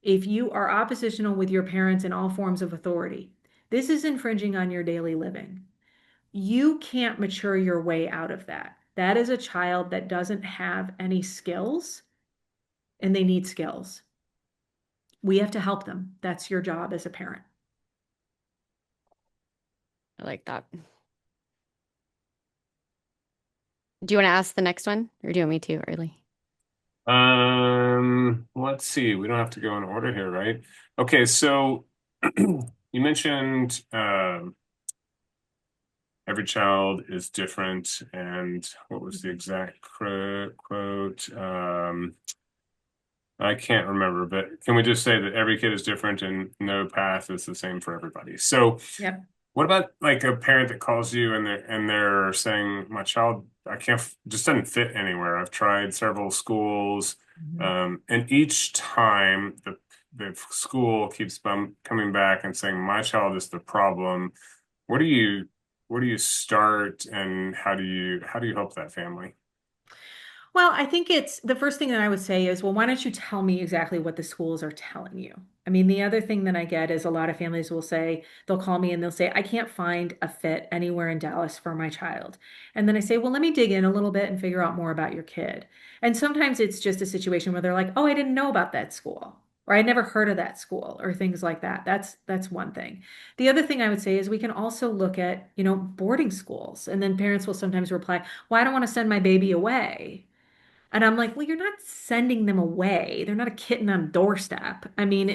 if you are oppositional with your parents in all forms of authority, this is infringing on your daily living. You can't mature your way out of that. That is a child that doesn't have any skills and they need skills. We have to help them. That's your job as a parent. I like that. Do you want to ask the next one, or do you want me to early? Let's see. We don't have to go in order here, right? Okay, so you mentioned every child is different, and what was the exact quote? I can't remember, but can we just say that every kid is different and no path is the same for everybody? So Yep. what about like a parent that calls you and they're saying, my child, I can't just doesn't fit anywhere. I've tried several schools, Mhm. and each time the school keeps coming back and saying, my child is the problem. Where do you where do you start, and how do you help that family? Well, I think it's the first thing that I would say is, well, why don't you tell me exactly what the schools are telling you? I mean, the other thing that I get is a lot of families will say, they'll call me and they'll say, I can't find a fit anywhere in Dallas for my child. And then I say, well, let me dig in a little bit and figure out more about your kid. And sometimes it's just a situation where they're like, oh, I didn't know about that school, or I never heard of that school, or things like that. That's one thing. The other thing I would say is we can also look at, boarding schools. And then parents will sometimes reply, well, I don't want to send my baby away. And I'm like, well, you're not sending them away. They're not a kitten on a doorstep. I mean,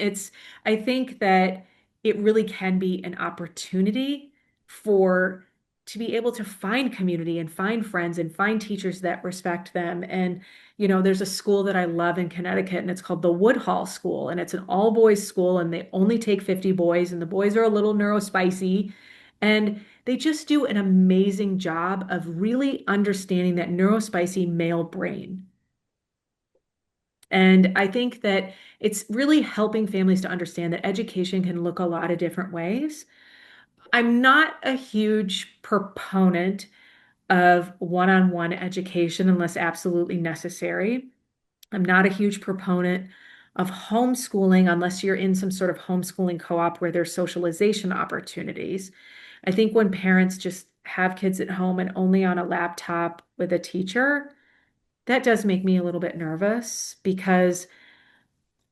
I think that it really can be an opportunity for to be able to find community and find friends and find teachers that respect them. And, there's a school that I love in Connecticut, and it's called the Woodhall School, and it's an all boys school, and they only take 50 boys, and the boys are a little neurospicy. And they just do an amazing job of really understanding that neurospicy male brain. And I think that it's really helping families to understand that education can look a lot of different ways. I'm not a huge proponent of one-on-one education unless absolutely necessary. I'm not a huge proponent of homeschooling unless you're in some sort of homeschooling co-op where there's socialization opportunities. I think when parents just have kids at home and only on a laptop with a teacher, that does make me a little bit nervous because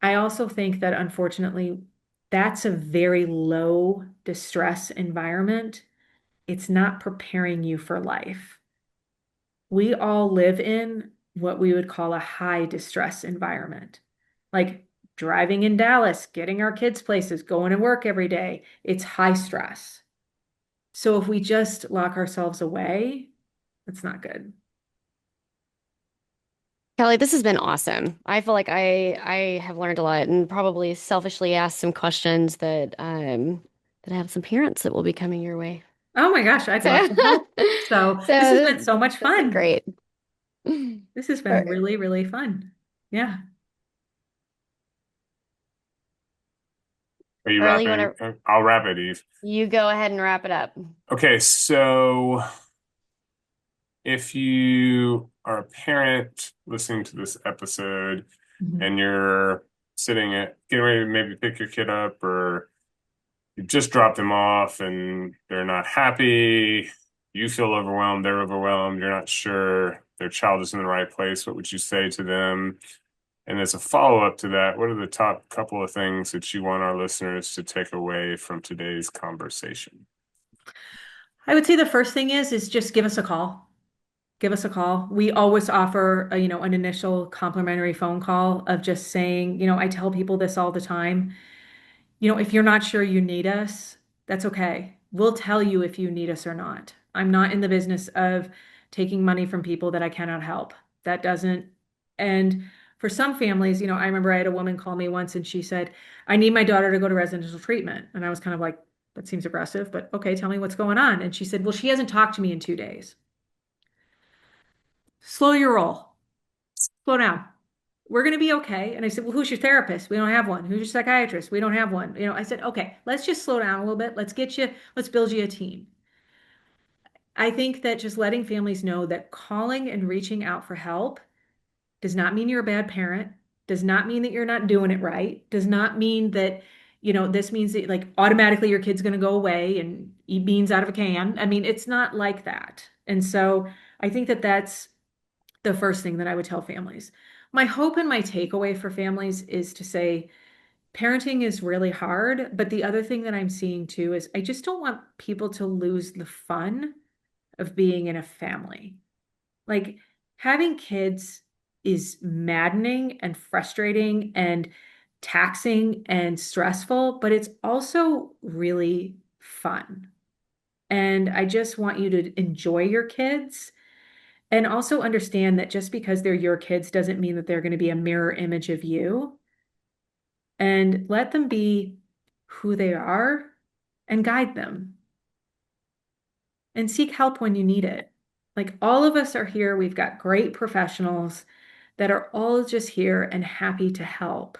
I also think that unfortunately, that's a very low distress environment. It's not preparing you for life. We all live in what we would call a high distress environment. Like driving in Dallas, getting our kids places, going to work every day, it's high stress. So if we just lock ourselves away, that's not good. Kelly, this has been awesome. I feel like I have learned a lot and probably selfishly asked some questions that I have some parents that will be coming your way. Oh my gosh, I'd So love to help. So this has been so so much that's been fun. great. This has been Are, really, really fun. Yeah. Are you Early, you want wrapping? to I'll wrap it, Eve. you go ahead and wrap it up. Okay, so if you are a parent listening to this episode Mhm. and you're sitting at getting ready to maybe pick your kid up, or you just dropped them off and they're not happy, you feel overwhelmed, they're overwhelmed, you're not sure their child is in the right place, what would you say to them? And as a follow-up to that, what are the top couple of things that you want our listeners to take away from today's conversation? I would say the first thing is just give us a call. Give us a call. We always offer an initial complimentary phone call of just saying, I tell people this all the time. If you're not sure you need us, that's okay. We'll tell you if you need us or not. I'm not in the business of taking money from people that I cannot help. That doesn't, and for some families, I remember I had a woman call me once and she said, I need my daughter to go to residential treatment. And I was kind of like, that seems aggressive, but okay, tell me what's going on. And she said, well, she hasn't talked to me in 2 days. Slow your roll. Slow down. We're going to be okay. And I said, well, who's your therapist? We don't have one. Who's your psychiatrist? We don't have one. I said, okay, let's just slow down a little bit. Let's build you a team. I think that just letting families know that calling and reaching out for help does not mean you're a bad parent, does not mean that you're not doing it right, does not mean that, this means that like automatically your kid's going to go away and eat beans out of a can. I mean, it's not like that. And so I think that that's the first thing that I would tell families. My hope and my takeaway for families is to say parenting is really hard, but the other thing that I'm seeing too is I just don't want people to lose the fun of being in a family. Like having kids is maddening and frustrating and taxing and stressful, but it's also really fun. And I just want you to enjoy your kids and also understand that just because they're your kids doesn't mean that they're going to be a mirror image of you. And let them be who they are and guide them and seek help when you need it. Like all of us are here, we've got great professionals that are all just here and happy to help.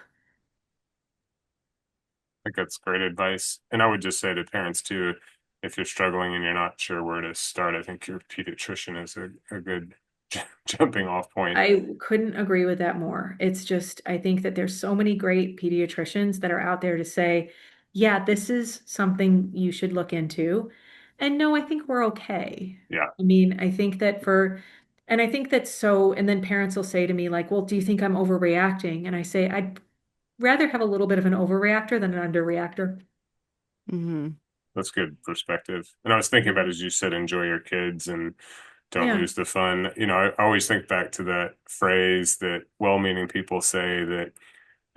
I think that's great advice. And I would just say to parents too, if you're struggling and you're not sure where to start, I think your pediatrician is a good jumping off point. I couldn't agree with that more. It's just, I think that there's so many great pediatricians that are out there to say, yeah, this is something you should look into. And no, I think we're okay. Yeah, I mean, I think that and I think that's so, and then parents will say to me, like, well, do you think I'm overreacting? And I say, I'd rather have a little bit of an overreactor than an underreactor. Hmm. that's good perspective. And I was thinking about, as you said, enjoy your kids and don't Yeah. lose the fun. I always think back to that phrase that well-meaning people say that,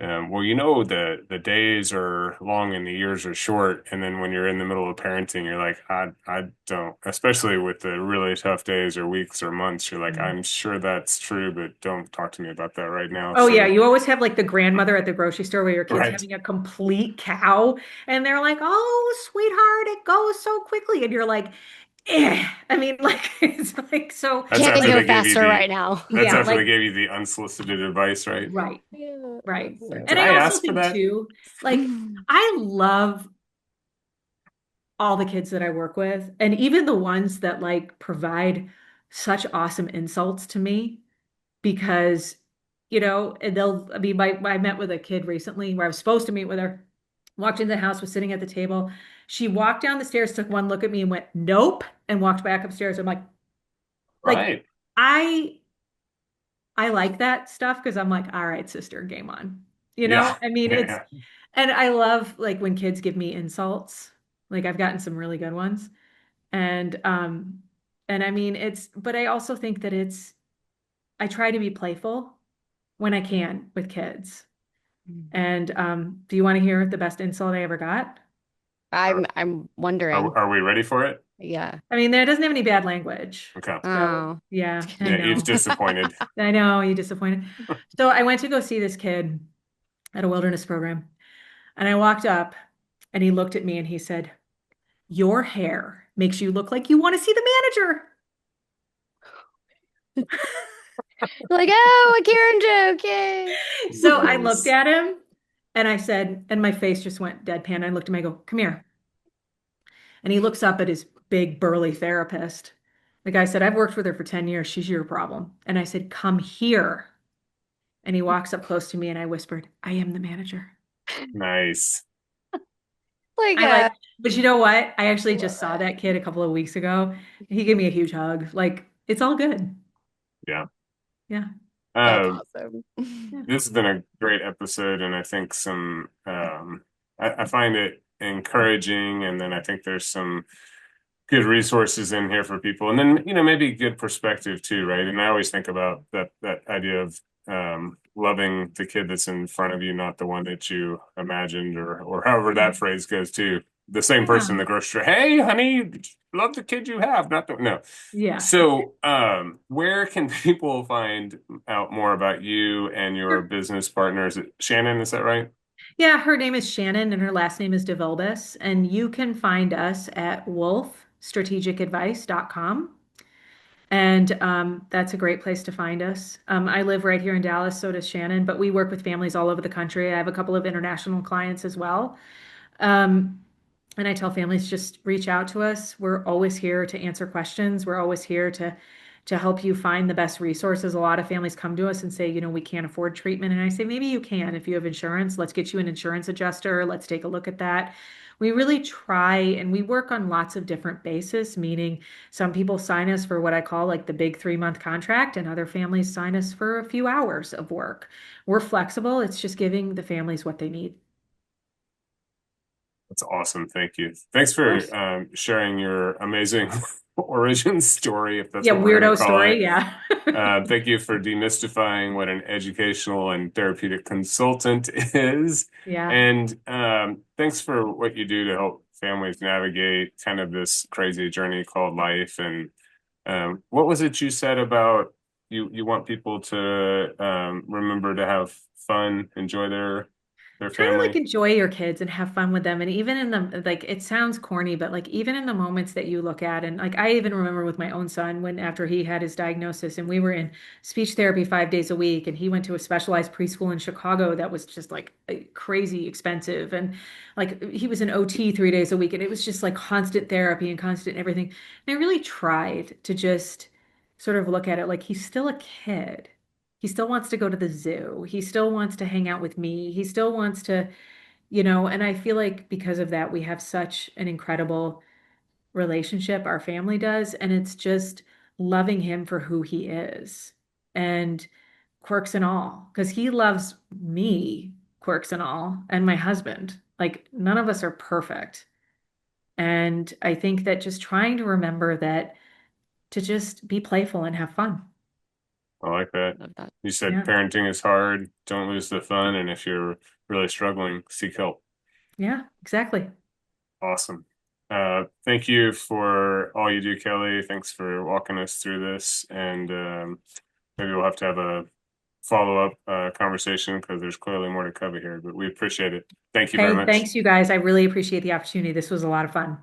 well, the days are long and the years are short. And then when you're in the middle of parenting, you're like, I don't, especially with the really tough days or weeks or months, you're like, Mm. I'm sure that's true, but don't talk to me about that right now. Oh yeah, So, you always have like the grandmother at the grocery store where your kid's right. having a complete cow and they're like, "Oh, sweetheart, it goes so quickly." And you're like, "Eh." I mean, like it's like so That's Can't after go they gave you faster the, right now. that's yeah, after they like gave you the unsolicited advice, right? right, Yeah. right. Did And I I also ask for think that? too, like I love all the kids that I work with and even the ones that like provide such awesome insults to me because, and I mean, I met with a kid recently where I was supposed to meet with her, walked into the house, was sitting at the table. She walked down the stairs, took one look at me and went, nope, and walked back upstairs. I'm like, Right. I, I like that stuff because I'm like, all right, sister, game on. Yeah. I mean, Yeah. and I love like when kids give me insults. Like I've gotten some really good ones. And, and I mean, but I also think that I try to be playful when I can with kids. And do you want to hear the best insult I ever got? Are, I'm wondering. are we ready for it? Yeah. I mean, there doesn't have any bad language. Okay. So Oh. yeah, I Yeah, Eve's know. disappointed. I know you disappointed. So I went to go see this kid at a wilderness program, and I walked up and he looked at me and he said, your hair makes you look like you want to see the manager. Like, oh, a Karen joke. Yay. So I looked Nice. at him and I said, and my face just went deadpan. I looked at him, I go, come here. And he looks up at his big burly therapist. The guy said, I've worked with her for 10 years. She's your problem. And I said, come here. And he walks up close to me and I whispered, I am the manager. Nice. Like, I like, but you know what? I actually just saw that kid a couple of weeks ago. He gave me a huge hug. Like, it's all good. Yeah. Yeah. that's Uh, awesome. Yeah. this has been a great episode, and I think I find it encouraging, and then I think there's some good resources in here for people. And then, maybe good perspective too, right? And I always think about that idea of loving the kid that's in front of you, not the one that you imagined, or however Yeah. that phrase goes too. The same Yeah. person in the grocery store, hey, honey, love the kid you have, not the no. Yeah. So, where can people find out more about you and your Sure. business partners? Shannon, is that right? Yeah, her name is Shannon and her last name is DeVilbus. And you can find us at wolfstrategicadvice.com. And that's a great place to find us. I live right here in Dallas, so does Shannon, but we work with families all over the country. I have a couple of international clients as well. Um, and I tell families just reach out to us. We're always here to answer questions. We're always here to help you find the best resources. A lot of families come to us and say, we can't afford treatment. And I say, maybe you can if you have insurance. Let's get you an insurance adjuster. Let's take a look at that. We really try and we work on lots of different bases, meaning some people sign us for what I call like the big 3-month contract, and other families sign us for a few hours of work. We're flexible. It's just giving the families what they need. That's awesome. Thank you. Thanks Of for course. sharing your amazing origin story, if that's Yeah, what we're going to weirdo call story. it. Yeah. Thank you for demystifying what an educational and therapeutic consultant is. Yeah. And thanks for what you do to help families navigate kind of this crazy journey called life. And what was it you said about you want people to remember to have fun, enjoy their Try to like family? enjoy your kids and have fun with them. And even in the like, it sounds corny, but like even in the moments that you look at, and like I even remember with my own son when after he had his diagnosis and we were in speech therapy 5 days a week, and he went to a specialized preschool in Chicago that was just like crazy expensive. And like he was in OT 3 days a week, and it was just like constant therapy and constant everything. And I really tried to just sort of look at it like he's still a kid. He still wants to go to the zoo. He still wants to hang out with me. He still wants to, and I feel like because of that, we have such an incredible relationship, our family does. And it's just loving him for who he is and quirks and all, because he loves me, quirks and all, and my husband. Like none of us are perfect. And I think that just trying to remember that to just be playful and have fun. I like that. Love that. You said Yeah. parenting is hard, don't lose the fun, and if you're really struggling, seek help. Yeah, exactly. Awesome. Thank you for all you do, Kelly. Thanks for walking us through this, and maybe we'll have to have a follow-up conversation because there's clearly more to cover here, but we appreciate it. Thank you very Hey, much. thanks, you guys. I really appreciate the opportunity. This was a lot of fun.